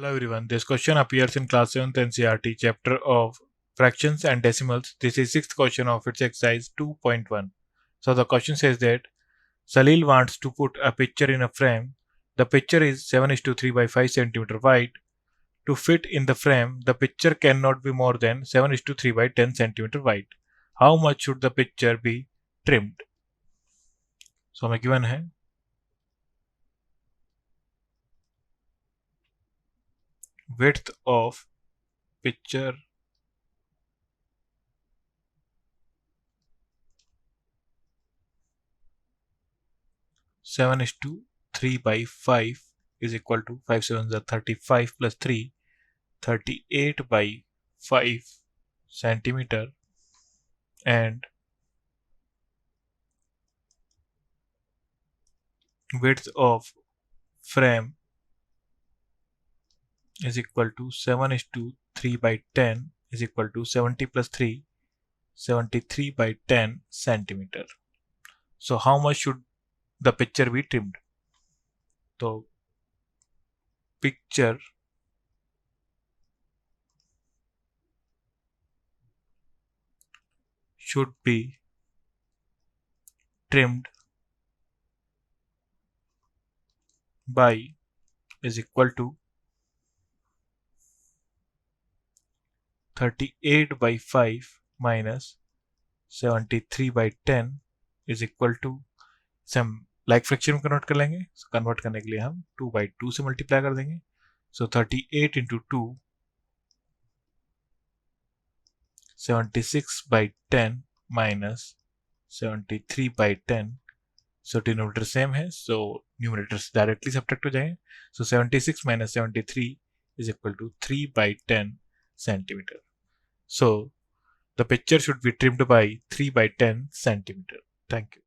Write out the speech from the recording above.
Hello everyone, this question appears in class 7th NCERT chapter of fractions and decimals. This is 6th question of its exercise 2.1. So the question says that Salil wants to put a picture in a frame. The picture is 7:3 by 5 cm wide. To fit in the frame, the picture cannot be more than 7:3 by 10 cm wide. How much should the picture be trimmed? So हमें given है width of picture 7:3 by 5 is equal to 5 7s are 35 plus 3, 38 by 5 centimeter, and width of frame is equal to 7:3 by 10 is equal to 70 plus 3, 73 by 10 centimeter. So how much should the picture be trimmed? So picture should be trimmed by is equal to 38 by 5 minus 73 by 10 is equal to हम like fraction में convert कर लेंगे. Convert करने के लिए हम 2/2 से multiply कर देंगे. सो 38 into 2 76 by 10 minus 73 by 10. So denominator same है, सो न्यूमरेटर्स डायरेक्टली सब्ट्रैक्ट हो जाएंगे. सो 76 minus 73 is equal to 3/10 centimeter. So the picture should be trimmed by 3/10 centimeter. Thank you.